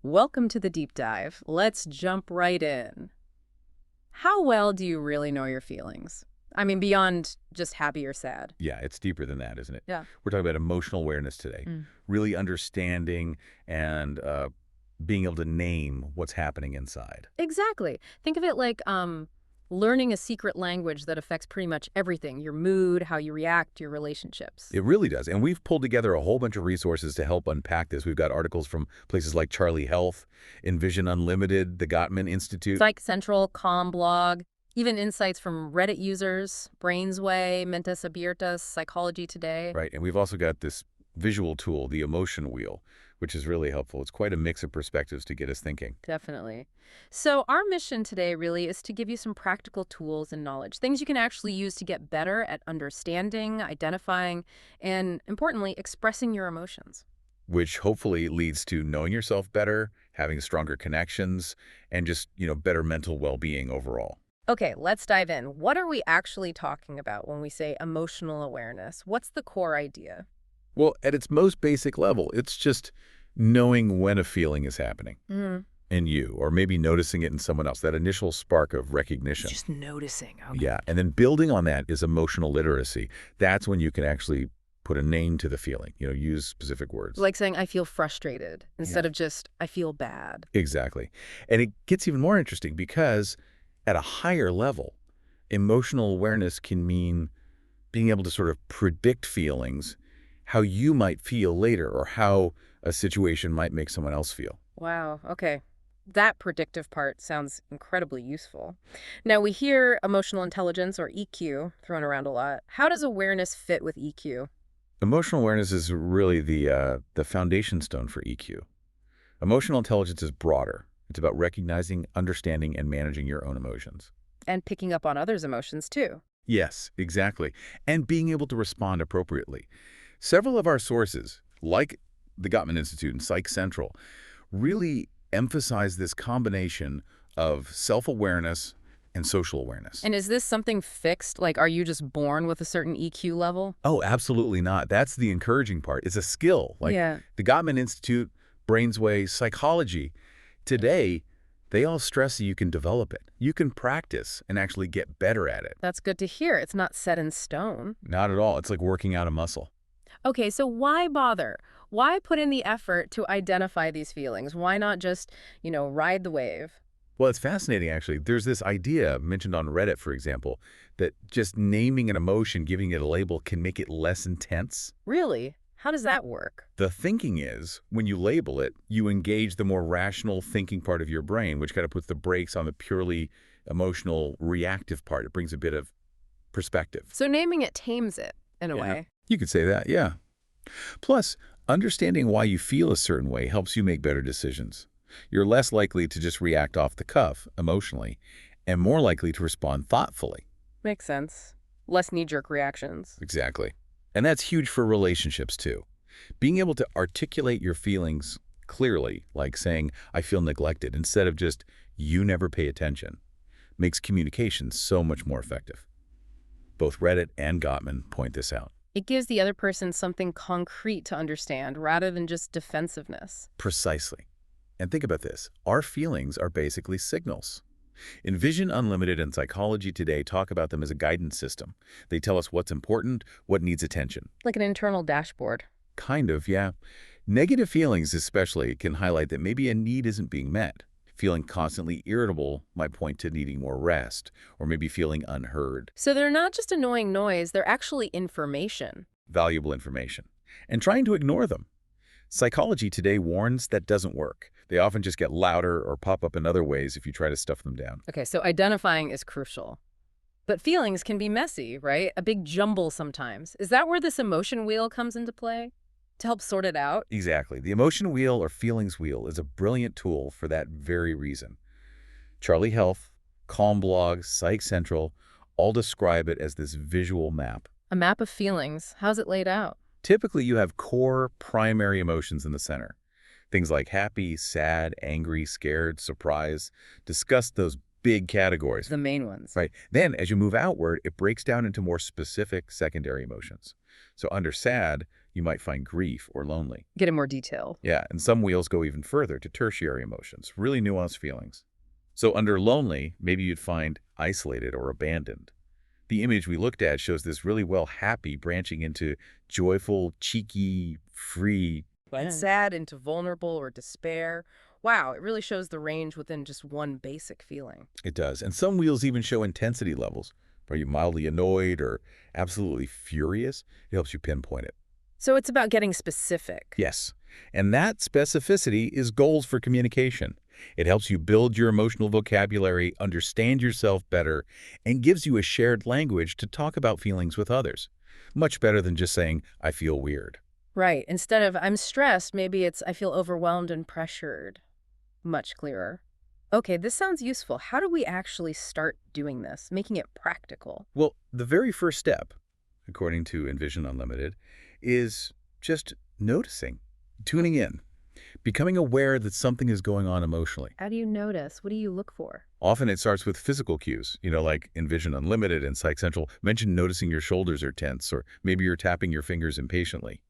Welcome to the deep dive. Let's jump right in. How well do you really know your feelings? I mean, beyond just happy or sad. Yeah, it's deeper than that, isn't it? Yeah. We're talking about emotional awareness today, Mm. really understanding and being able to name what's happening inside. Exactly. Think of it like learning a secret language that affects pretty much everything, your mood, how you react, your relationships. It really does. And we've pulled together a whole bunch of resources to help unpack this. We've got articles from places like Charlie Health, Envision Unlimited, the Gottman Institute. Psych Central, Calm Blog, even insights from Reddit users, Brainsway, Mentes Abiertas, Psychology Today. Right. And we've also got this visual tool, the emotion wheel, which is really helpful. It's quite a mix of perspectives to get us thinking. Definitely. So our mission today really is to give you some practical tools and knowledge, things you can actually use to get better at understanding, identifying, and importantly, expressing your emotions. Which hopefully leads to knowing yourself better, having stronger connections, and just, better mental well-being overall. Okay, let's dive in. What are we actually talking about when we say emotional awareness? What's the core idea? Well, at its most basic level, it's just knowing when a feeling is happening Mm, in you, or maybe noticing it in someone else, that initial spark of recognition. just noticing. Okay. Yeah, and then building on that is emotional literacy. That's when you can actually put a name to the feeling, use specific words. Like saying, I feel frustrated Yeah. instead of just, I feel bad. Exactly. And it gets even more interesting because at a higher level, emotional awareness can mean being able to sort of predict feelings, how you might feel later, or how a situation might make someone else feel. Wow, okay. That predictive part sounds incredibly useful. Now, we hear emotional intelligence or EQ thrown around a lot. How does awareness fit with EQ? Emotional awareness is really the foundation stone for EQ. Emotional intelligence is broader. It's about recognizing, understanding, and managing your own emotions. And picking up on others' emotions, too. Yes, exactly. And being able to respond appropriately. Several of our sources, like the Gottman Institute and Psych Central, really emphasize this combination of self-awareness and social awareness. And is this something fixed? Like, are you just born with a certain EQ level? Oh, absolutely not. That's the encouraging part. It's a skill. Like Yeah, the Gottman Institute, Brainsway, psychology, today, they all stress that you can develop it. You can practice and actually get better at it. that's good to hear. It's not set in stone. Not at all. It's like working out a muscle. Okay, so why bother? Why put in the effort to identify these feelings? Why not just, ride the wave? Well, it's fascinating, actually. There's this idea mentioned on Reddit, for example, that just naming an emotion, giving it a label, can make it less intense. Really? How does that work? The thinking is, when you label it, you engage the more rational thinking part of your brain, which kind of puts the brakes on the purely emotional, reactive part. It brings a bit of perspective. So naming it tames it, in a Yeah. way. You could say that, yeah. Plus, understanding why you feel a certain way helps you make better decisions. You're less likely to just react off the cuff, emotionally, and more likely to respond thoughtfully. Makes sense. Less knee-jerk reactions. Exactly. And that's huge for relationships, too. Being able to articulate your feelings clearly, like saying, I feel neglected, instead of just, you never pay attention, makes communication so much more effective. Both Reddit and Gottman point this out. It gives the other person something concrete to understand rather than just defensiveness. Precisely. And think about this. Our feelings are basically signals. Envision Unlimited and Psychology Today talk about them as a guidance system. They tell us what's important, what needs attention. Like an internal dashboard. Kind of, yeah. Negative feelings especially can highlight that maybe a need isn't being met. Feeling constantly irritable might point to needing more rest, or maybe feeling unheard. So they're not just annoying noise, they're actually information. Valuable information. And trying to ignore them. Psychology Today warns that doesn't work. They often just get louder or pop up in other ways if you try to stuff them down. Okay, so identifying is crucial. But feelings can be messy, right? A big jumble sometimes. Is that where this emotion wheel comes into play? To help sort it out? Exactly. The emotion wheel or feelings wheel is a brilliant tool for that very reason. Charlie Health, Calm Blog, Psych Central all describe it as this visual map. A map of feelings. How's it laid out? Typically, you have core primary emotions in the center. Things like happy, sad, angry, scared, surprised. Discuss those big categories. The main ones. Right. Then, as you move outward, it breaks down into more specific secondary emotions. So under sad, you might find grief or lonely. Get in more detail. Yeah, and some wheels go even further to tertiary emotions, really nuanced feelings. So under lonely, maybe you'd find isolated or abandoned. The image we looked at shows this really well happy branching into joyful, cheeky, free. And sad into vulnerable or despair. Wow, it really shows the range within just one basic feeling. It does. And some wheels even show intensity levels. Are you mildly annoyed or absolutely furious? It helps you pinpoint it. So it's about getting specific. Yes. And that specificity is goals for communication. It helps you build your emotional vocabulary, understand yourself better, and gives you a shared language to talk about feelings with others. Much better than just saying, I feel weird. Right. Instead of I'm stressed, maybe it's I feel overwhelmed and pressured. Much clearer. Okay, this sounds useful. How do we actually start doing this, making it practical? Well, the very first step, according to Envision Unlimited, is just noticing, tuning in, becoming aware that something is going on emotionally. How do you notice? What do you look for? Often it starts with physical cues, like Envision Unlimited and Psych Central mention noticing your shoulders are tense, or maybe you're tapping your fingers impatiently.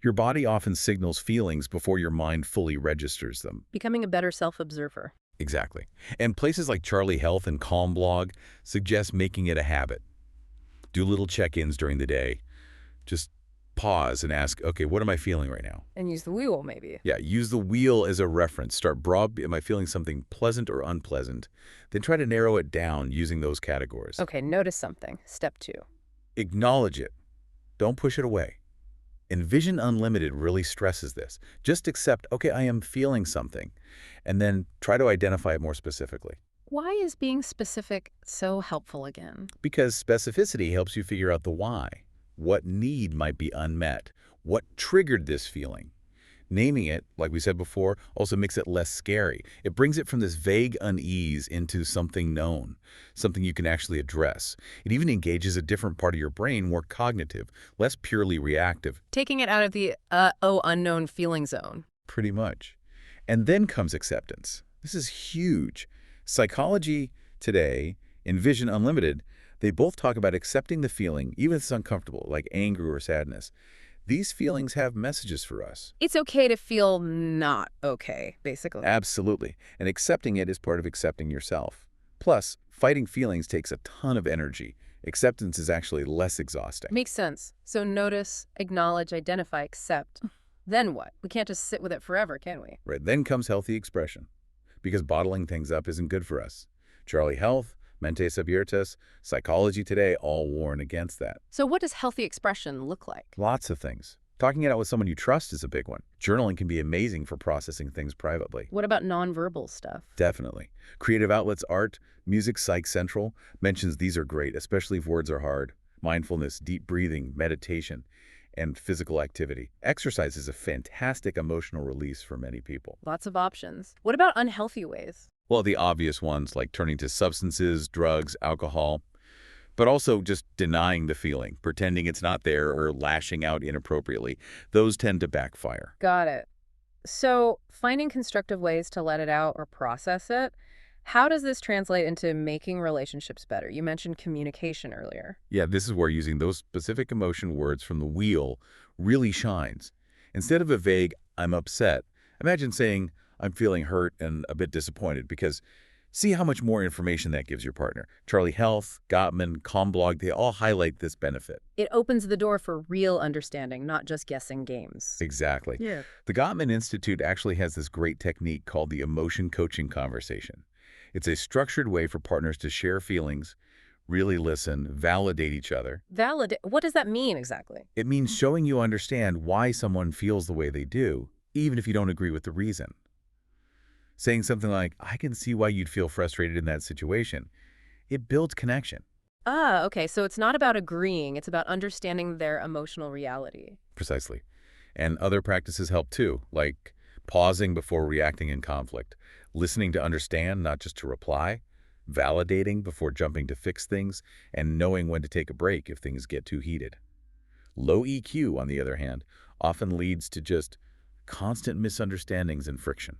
Your body often signals feelings before your mind fully registers them. Becoming a better self-observer. Exactly. And places like Charlie Health and Calm Blog suggest making it a habit. Do little check-ins during the day. Just pause and ask, okay, what am I feeling right now? And use the wheel, maybe. Yeah, use the wheel as a reference. Start broad, am I feeling something pleasant or unpleasant? Then try to narrow it down using those categories. Okay, notice something. Step 2. Acknowledge it. Don't push it away. Envision Unlimited really stresses this. Just accept, okay, I am feeling something, and then try to identify it more specifically. Why is being specific so helpful again? Because specificity helps you figure out the why. What need might be unmet? What triggered this feeling? Naming it, like we said before, also makes it less scary. It brings it from this vague unease into something known, something you can actually address. It even engages a different part of your brain, more cognitive, less purely reactive. Taking it out of the, unknown feeling zone. Pretty much. And then comes acceptance. This is huge. Psychology Today, Envision Unlimited, they both talk about accepting the feeling, even if it's uncomfortable, like anger or sadness. These feelings have messages for us. It's okay to feel not okay, basically. Absolutely. And accepting it is part of accepting yourself. Plus, fighting feelings takes a ton of energy. Acceptance is actually less exhausting. Makes sense. So notice, acknowledge, identify, accept. Then what? We can't just sit with it forever, can we? Right. Then comes healthy expression. Because bottling things up isn't good for us. Charlie Health, Mentes Abiertas, Psychology Today all warn against that. So what does healthy expression look like? Lots of things. Talking it out with someone you trust is a big one. Journaling can be amazing for processing things privately. What about nonverbal stuff? Definitely. Creative outlets, art, music, Psych Central mentions these are great, especially if words are hard. Mindfulness, deep breathing, meditation, and physical activity. Exercise is a fantastic emotional release for many people. Lots of options. What about unhealthy ways? Well, the obvious ones like turning to substances, drugs, alcohol, but also just denying the feeling, pretending it's not there or lashing out inappropriately. Those tend to backfire. Got it. So finding constructive ways to let it out or process it, how does this translate into making relationships better? You mentioned communication earlier. Yeah, this is where using those specific emotion words from the wheel really shines. Instead of a vague, I'm upset, imagine saying, I'm feeling hurt and a bit disappointed, because see how much more information that gives your partner. Charlie Health, Gottman, Comblog, they all highlight this benefit. It opens the door for real understanding, not just guessing games. Exactly. Yeah. The Gottman Institute actually has this great technique called the emotion coaching conversation. It's a structured way for partners to share feelings, really listen, validate each other. Validate? What does that mean exactly? It means showing you understand why someone feels the way they do, even if you don't agree with the reason. Saying something like, I can see why you'd feel frustrated in that situation. It builds connection. Ah, okay. So it's not about agreeing. It's about understanding their emotional reality. Precisely. And other practices help too, like pausing before reacting in conflict, listening to understand, not just to reply, validating before jumping to fix things, and knowing when to take a break if things get too heated. Low EQ, on the other hand, often leads to just constant misunderstandings and friction.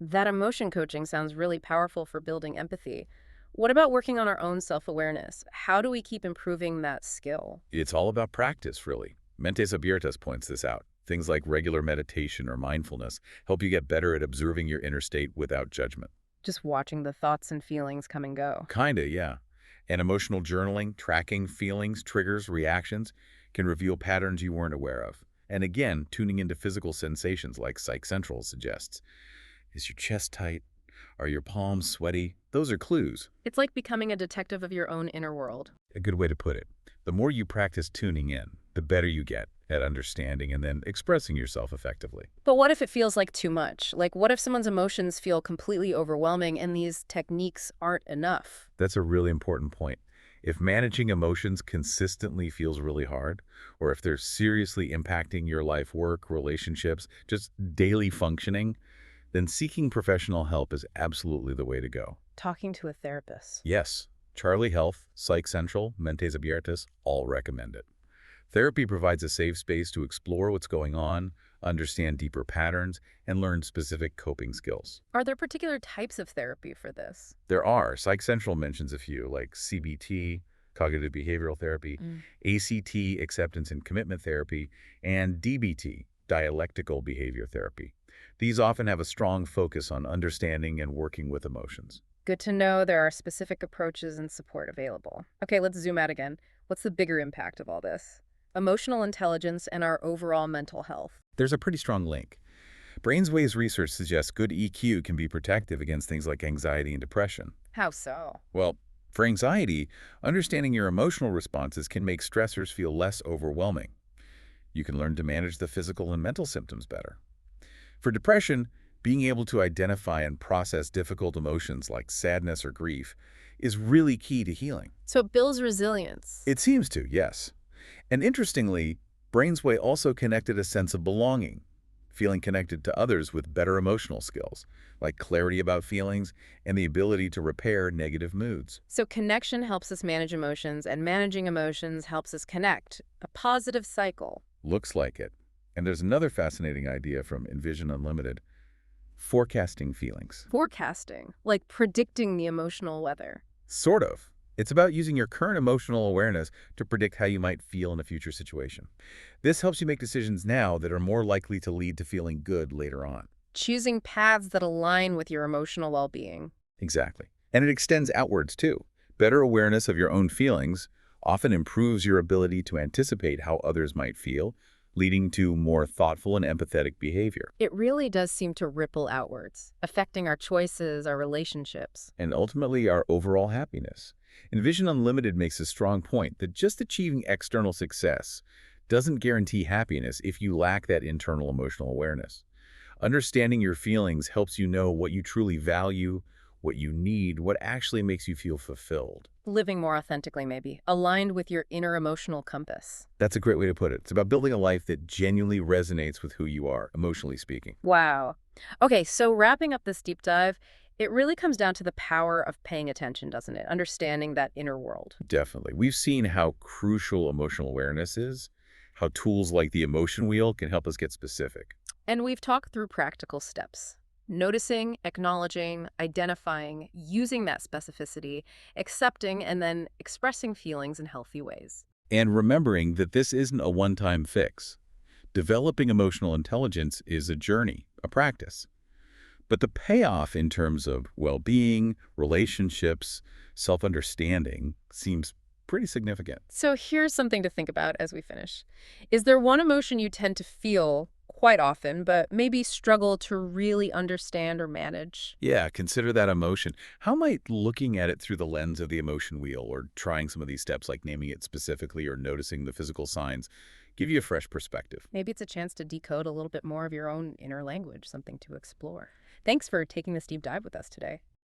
That emotion coaching sounds really powerful for building empathy. What about working on our own self-awareness? How do we keep improving that skill? It's all about practice, really. Mentes Abiertas points this out. Things like regular meditation or mindfulness help you get better at observing your inner state without judgment. Just watching the thoughts and feelings come and go. Kinda, yeah. And emotional journaling, tracking feelings, triggers, reactions, can reveal patterns you weren't aware of. And again, tuning into physical sensations like Psych Central suggests. Is your chest tight? Are your palms sweaty? Those are clues. It's like becoming a detective of your own inner world. A good way to put it. The more you practice tuning in, the better you get at understanding and then expressing yourself effectively. But what if it feels like too much? Like, what if someone's emotions feel completely overwhelming and these techniques aren't enough? That's a really important point. If managing emotions consistently feels really hard, or if they're seriously impacting your life, work, relationships, just daily functioning, then seeking professional help is absolutely the way to go. Talking to a therapist. Yes, Charlie Health, Psych Central, Mentes Abiertas all recommend it. Therapy provides a safe space to explore what's going on, understand deeper patterns, and learn specific coping skills. Are there particular types of therapy for this? There are. Psych Central mentions a few, like CBT, cognitive behavioral therapy, Mm. ACT, acceptance and commitment therapy, and DBT, dialectical behavior therapy. These often have a strong focus on understanding and working with emotions. Good to know there are specific approaches and support available. Okay, let's zoom out again. What's the bigger impact of all this? Emotional intelligence and our overall mental health. There's a pretty strong link. Brainswave's research suggests good EQ can be protective against things like anxiety and depression. How so? Well, for anxiety, understanding your emotional responses can make stressors feel less overwhelming. You can learn to manage the physical and mental symptoms better. For depression, being able to identify and process difficult emotions like sadness or grief is really key to healing. So it builds resilience. It seems to, yes. And interestingly, Brainsway also connected a sense of belonging, feeling connected to others with better emotional skills, like clarity about feelings and the ability to repair negative moods. So connection helps us manage emotions, and managing emotions helps us connect. A positive cycle. Looks like it. And there's another fascinating idea from Envision Unlimited, forecasting feelings. Forecasting, like predicting the emotional weather. Sort of. It's about using your current emotional awareness to predict how you might feel in a future situation. This helps you make decisions now that are more likely to lead to feeling good later on. Choosing paths that align with your emotional well-being. Exactly. And it extends outwards too. Better awareness of your own feelings often improves your ability to anticipate how others might feel, leading to more thoughtful and empathetic behavior. It really does seem to ripple outwards, affecting our choices, our relationships. And ultimately our overall happiness. Envision Unlimited makes a strong point that just achieving external success doesn't guarantee happiness if you lack that internal emotional awareness. Understanding your feelings helps you know what you truly value, what you need, what actually makes you feel fulfilled. Living more authentically, maybe, aligned with your inner emotional compass. That's a great way to put it. It's about building a life that genuinely resonates with who you are, emotionally speaking. Wow. Okay, so wrapping up this deep dive, it really comes down to the power of paying attention, doesn't it? Understanding that inner world. Definitely. We've seen how crucial emotional awareness is, how tools like the emotion wheel can help us get specific. And we've talked through practical steps. Noticing, acknowledging, identifying, using that specificity, accepting, and then expressing feelings in healthy ways. And remembering that this isn't a one-time fix. Developing emotional intelligence is a journey, a practice. But the payoff in terms of well-being, relationships, self-understanding seems pretty significant. So here's something to think about as we finish. Is there one emotion you tend to feel quite often, but maybe struggle to really understand or manage? Yeah, consider that emotion. How might looking at it through the lens of the emotion wheel or trying some of these steps like naming it specifically or noticing the physical signs give you a fresh perspective? Maybe it's a chance to decode a little bit more of your own inner language, something to explore. Thanks for taking this deep dive with us today.